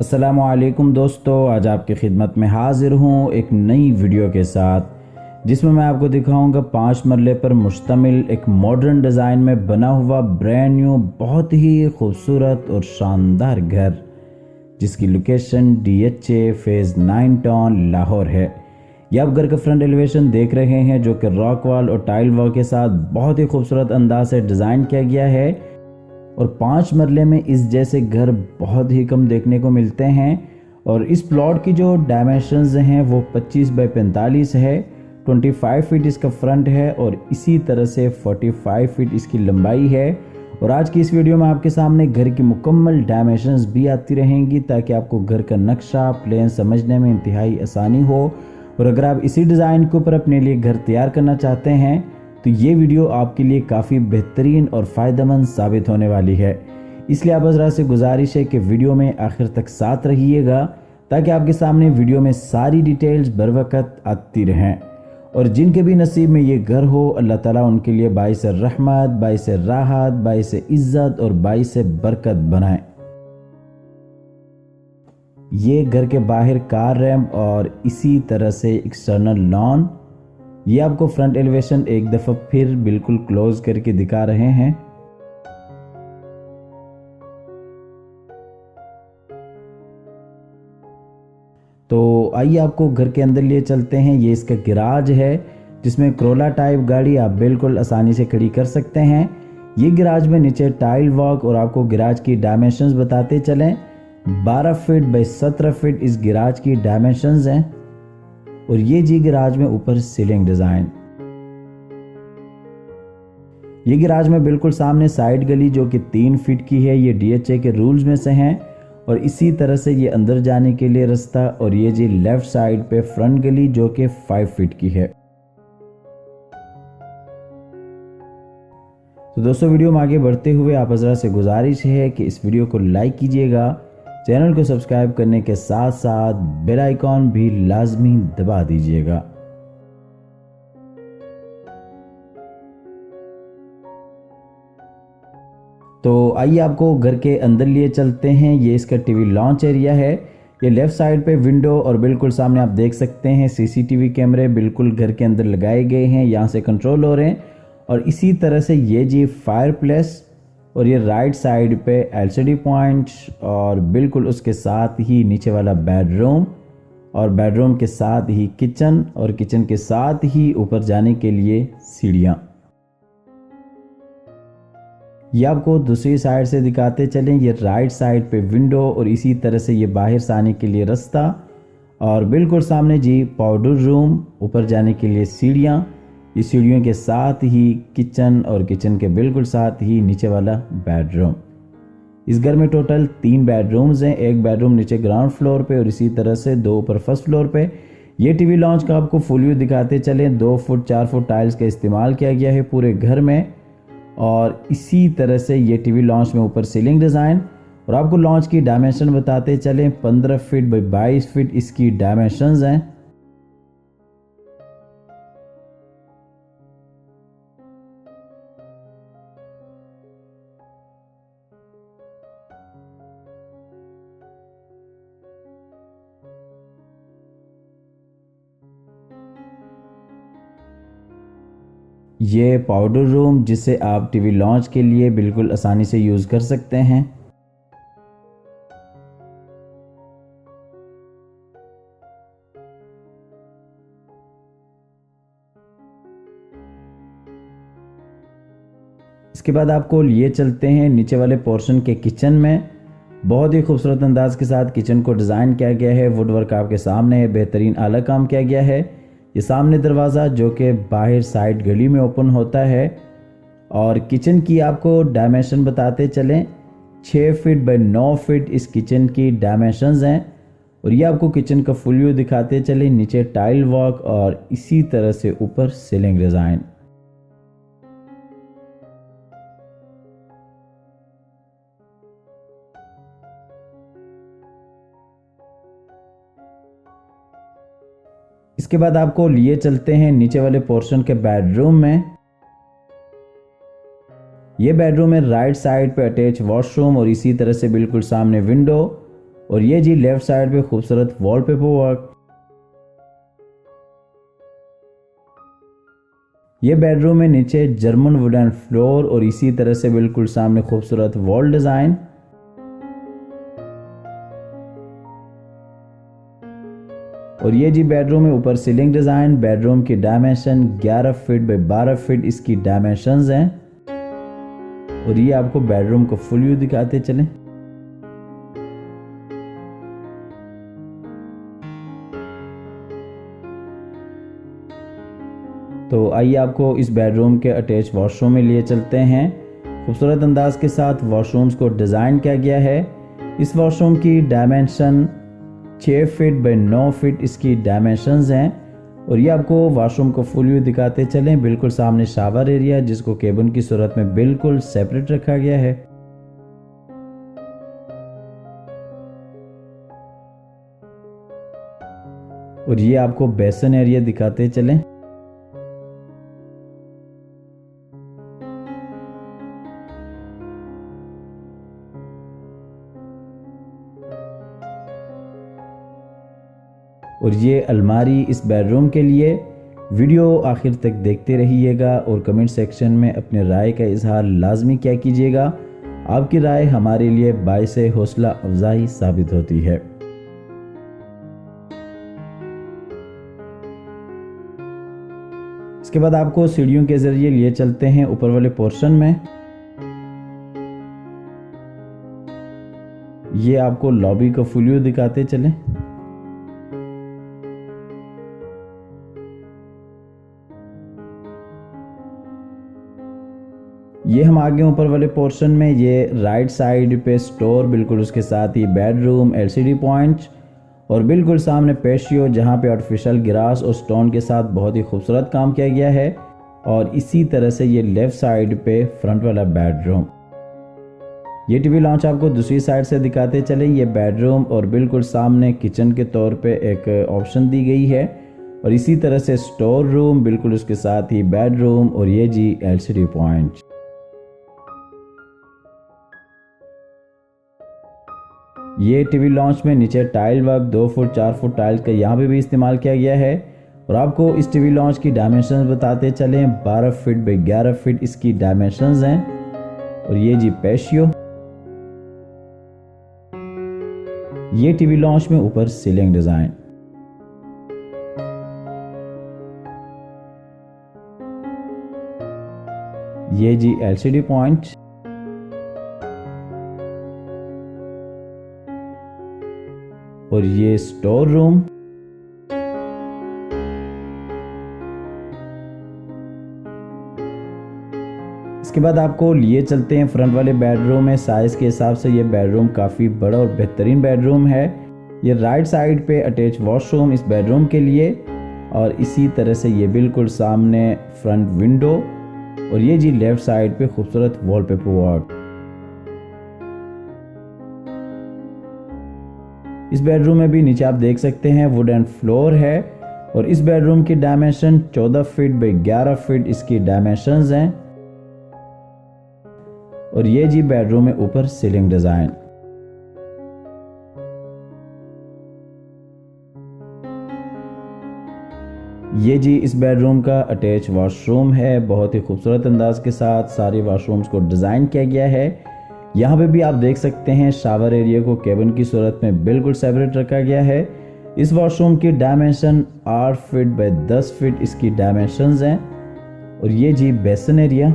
अस्सलामुअलैकुम दोस्तों, आज आपकी खिदमत में हाजिर हूँ एक नई वीडियो के साथ जिसमें मैं आपको दिखाऊंगा 5 मरले पर मुश्तमिल एक मॉडर्न डिज़ाइन में बना हुआ ब्रांड न्यू बहुत ही खूबसूरत और शानदार घर जिसकी location DHA phase 9 town Lahore है। यह आप घर का फ्रंट एलिवेशन देख रहे हैं जो कि रॉक वॉल और टाइल वर्क के साथ बहुत ही खूबसूरत अंदाज से डिज़ाइन किया गया है और 5 मरले में इस जैसे घर बहुत ही कम देखने को मिलते हैं। और इस प्लॉट की जो डायमेंशंस हैं वो 25 बाई 45 है, 25 फीट इसका फ्रंट है और इसी तरह से 45 फीट इसकी लंबाई है। और आज की इस वीडियो में आपके सामने घर की मुकम्मल डायमेंशंस भी आती रहेंगी ताकि आपको घर का नक्शा प्लान समझने में इंतहाई आसानी हो। और अगर आप इसी डिज़ाइन के ऊपर अपने लिए घर तैयार करना चाहते हैं तो ये वीडियो आपके लिए काफ़ी बेहतरीन और फ़ायदेमंद साबित होने वाली है। इसलिए आप हज़रात से गुजारिश है कि वीडियो में आखिर तक साथ रहिएगा ताकि आपके सामने वीडियो में सारी डिटेल्स बर वक्त आती रहें। और जिनके भी नसीब में ये घर हो अल्लाह ताला उनके लिए बाइस रहमत, बाइस राहत, बाइस इज़्ज़त और बाइस बरकत बनाए। ये घर के बाहर कार रैम्प और इसी तरह से एक्सटर्नल लॉन, ये आपको फ्रंट एलिवेशन एक दफ़ा फिर बिल्कुल क्लोज करके दिखा रहे हैं। तो आइए आपको घर के अंदर लिए चलते हैं। ये इसका गैराज है जिसमें क्रोला टाइप गाड़ी आप बिल्कुल आसानी से खड़ी कर सकते हैं। ये गैराज में नीचे टाइल वर्क और आपको गैराज की डायमेंशंस बताते चलें। 12 फीट बाई 17 फीट इस गैराज की डायमेंशंस हैं और ये जी गैराज में ऊपर सीलिंग डिज़ाइन। ये गैराज में बिल्कुल सामने साइड गली जो कि 3 फीट की है, ये DHA के रूल्स में से हैं। और इसी तरह से ये अंदर जाने के लिए रास्ता और ये जी लेफ्ट साइड पे फ्रंट गली जो कि 5 फीट की है। तो दोस्तों वीडियो में आगे बढ़ते हुए आप हज़रात से गुजारिश है कि इस वीडियो को लाइक कीजिएगा, चैनल को सब्सक्राइब करने के साथ साथ बेल आइकॉन भी लाजमी दबा दीजिएगा। तो आइए आपको घर के अंदर लिए चलते हैं। ये इसका टीवी लॉन्च एरिया है। ये लेफ्ट साइड पे विंडो और बिल्कुल सामने आप देख सकते हैं CCTV कैमरे बिल्कुल घर के अंदर लगाए गए हैं, यहाँ से कंट्रोल हो रहे हैं। और इसी तरह से ये जी फायर प्लेस और ये राइट साइड पे LCD पॉइंट और बिल्कुल उसके साथ ही नीचे वाला बेडरूम और बेडरूम के साथ ही किचन और किचन के साथ ही ऊपर जाने के लिए सीढ़ियाँ। ये आपको दूसरी साइड से दिखाते चलें। ये राइट साइड पे विंडो और इसी तरह से ये बाहर से आने के लिए रास्ता और बिल्कुल सामने जी पाउडर रूम, ऊपर जाने के लिए सीढ़ियाँ। इस सीढ़ियों के साथ ही किचन और किचन के बिल्कुल साथ ही नीचे वाला बेडरूम। इस घर में टोटल 3 बेडरूम्स हैं, एक बेडरूम नीचे ग्राउंड फ्लोर पे और इसी तरह से 2 ऊपर फर्स्ट फ्लोर पे। ये टीवी लॉन्च का आपको फुल व्यू दिखाते चलें। 2 फुट 4 फुट टाइल्स का इस्तेमाल किया गया है पूरे घर में। और इसी तरह से ये टीवी लॉन्च में ऊपर सीलिंग डिज़ाइन और आपको लॉन्च की डायमेंशन बताते चलें। 15 फीट बाई 22 फीट इसकी डायमेंशंस हैं। ये पाउडर रूम जिसे आप टीवी लॉन्च के लिए बिल्कुल आसानी से यूज़ कर सकते हैं। इसके बाद आपको लिए चलते हैं नीचे वाले पोर्शन के किचन में। बहुत ही खूबसूरत अंदाज के साथ किचन को डिज़ाइन किया गया है। वुड वर्क आपके सामने है, बेहतरीन आला काम किया गया है। ये सामने दरवाज़ा जो कि बाहर साइड गली में ओपन होता है। और किचन की आपको डायमेंशन बताते चलें। 6 फीट बाई 9 फीट इस किचन की डायमेंशंस हैं। और ये आपको किचन का फुल व्यू दिखाते चलें। नीचे टाइल वर्क और इसी तरह से ऊपर सीलिंग डिज़ाइन। इसके बाद आपको लिए चलते हैं नीचे वाले पोर्शन के बेडरूम में। ये बेडरूम है, राइट साइड पे अटैच वॉशरूम और इसी तरह से बिल्कुल सामने विंडो और ये जी लेफ्ट साइड पे खूबसूरत वॉलपेपर वर्क। ये बेडरूम में नीचे जर्मन वुडन फ्लोर और इसी तरह से बिल्कुल सामने खूबसूरत वॉल डिजाइन। और ये जी बेडरूम में ऊपर सीलिंग डिजाइन। बेडरूम की डायमेंशन 11 फीट बाय 12 फीट इसकी डायमेंशंस हैं। और ये आपको बेडरूम को फुल व्यू दिखाते चलें। तो आइए आपको इस बेडरूम के अटैच वॉशरूम में लिए चलते हैं। खूबसूरत अंदाज के साथ वॉशरूम्स को डिज़ाइन किया गया है। इस वॉशरूम की डायमेंशन 6 फीट बाय 9 फीट इसकी डायमेंशंस हैं। और ये आपको वॉशरूम को फुल व्यू दिखाते चलें। बिल्कुल सामने शावर एरिया जिसको केबिन की सूरत में बिल्कुल सेपरेट रखा गया है। और ये आपको बेसन एरिया दिखाते चलें। और ये अलमारी इस बेडरूम के लिए। वीडियो आखिर तक देखते रहिएगा और कमेंट सेक्शन में अपने राय का इजहार लाजमी किया कीजिएगा। आपकी राय हमारे लिए बाइसे हौसला अफजाई साबित होती है। इसके बाद आपको सीढ़ियों के जरिए लिए चलते हैं ऊपर वाले पोर्शन में। ये आपको लॉबी का फुल व्यू दिखाते चलें। ये हम आगे ऊपर वाले पोर्शन में। ये राइट साइड पे स्टोर, बिल्कुल उसके साथ ही बेडरूम, एलसीडी पॉइंट और बिल्कुल सामने पेशियो जहाँ पे आर्टिफिशियल ग्रास और स्टोन के साथ बहुत ही खूबसूरत काम किया गया है। और इसी तरह से ये लेफ्ट साइड पे फ्रंट वाला बेडरूम। ये टीवी लॉन्च आपको दूसरी साइड से दिखाते चले। ये बेडरूम और बिल्कुल सामने किचन के तौर पे एक ऑप्शन दी गई है। और इसी तरह से स्टोर रूम, बिल्कुल उसके साथ ही बेडरूम और ये जी एलसीडी पॉइंट। ये टीवी लॉन्च में नीचे tile work 2 foot 4 foot tile का यहाँ पे भी इस्तेमाल किया गया है। और आपको इस टीवी लॉन्च की डायमेंशंस बताते चलें। 12 फीट बाय 11 फीट इसकी डायमेंशंस हैं। और ये जी पेशियो। ये टीवी लॉन्च में ऊपर सीलिंग डिजाइन। ये जी एलसीडी पॉइंट। और ये स्टोर रूम। इसके बाद आपको लिए चलते हैं फ्रंट वाले बेडरूम में। साइज के हिसाब से ये बेडरूम काफ़ी बड़ा और बेहतरीन बेडरूम है। ये राइट साइड पे अटैच वॉशरूम इस बेडरूम के लिए। और इसी तरह से ये बिल्कुल सामने फ्रंट विंडो। और ये जी लेफ्ट साइड पे खूबसूरत वॉलपेपर वर्क। इस बेडरूम में भी नीचे आप देख सकते हैं वुडन फ्लोर है। और इस बेडरूम की डायमेंशन 14 फीट बाय 11 फीट इसकी डायमेंशंस हैं। और ये जी बेडरूम में ऊपर सीलिंग डिजाइन। ये जी इस बेडरूम का अटैच वॉशरूम है। बहुत ही खूबसूरत अंदाज के साथ सारे वॉशरूम्स को डिजाइन किया गया है। यहाँ पे भी आप देख सकते हैं शावर एरिया को केबिन की सूरत में बिल्कुल सेपरेट रखा गया है। इस वॉशरूम की डायमेंशन 8 फीट बाय 10 फीट इसकी डायमेंशंस हैं। और ये जी बेसन एरिया।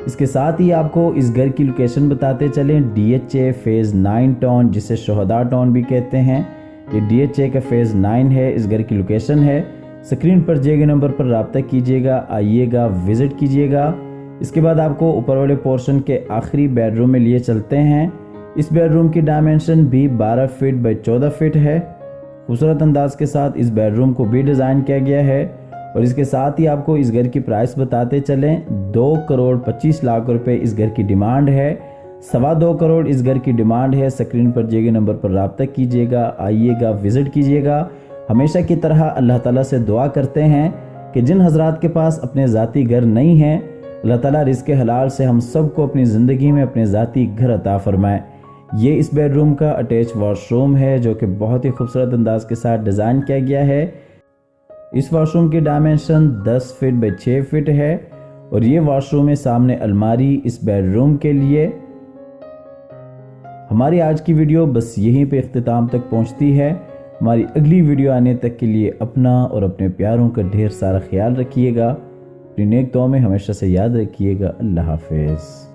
इसके साथ ही आपको इस घर की लोकेशन बताते चलें। DHA फेज 9 टाउन, जिसे शोहदा टाउन भी कहते हैं। ये DHA का फेज 9 है। इस घर की लोकेशन है। स्क्रीन पर दिए गए नंबर पर रब्ता कीजिएगा, आइएगा, विजिट कीजिएगा। इसके बाद आपको ऊपर वाले पोर्शन के आखिरी बेडरूम में लिए चलते हैं। इस बेडरूम की डायमेंशन भी 12 फीट बाय 14 फीट है। खूबसूरत अंदाज के साथ इस बेडरूम को भी डिज़ाइन किया गया है। और इसके साथ ही आपको इस घर की प्राइस बताते चलें। 2 करोड़ 25 लाख रुपए इस घर की डिमांड है। 2.25 करोड़ इस घर की डिमांड है। स्क्रीन पर दिए गए नंबर पर रब्ता कीजिएगा, आइएगा, विजिट कीजिएगा। हमेशा की तरह अल्लाह ताला से दुआ करते हैं कि जिन हजरात के पास अपने ज़ाती घर नहीं हैं, अल्लाह ताला रिज़्क़ हलाल से हम सबको अपनी ज़िंदगी में अपने ज़ाती घर अता फरमाए। ये इस बेडरूम का अटैच वॉशरूम है जो कि बहुत ही खूबसूरत अंदाज के साथ डिज़ाइन किया गया है। इस वॉशरूम की डायमेंशन 10 फीट बाई 6 फीट है और ये वॉशरूम है सामने अलमारी इस बेडरूम के लिए। हमारी आज की वीडियो बस यहीं पे इख्तिताम तक पहुंचती है। हमारी अगली वीडियो आने तक के लिए अपना और अपने प्यारों का ढेर सारा ख्याल रखिएगा। अपनी नेक दुआ में हमेशा से याद रखिएगा। अल्लाह हाफिज़।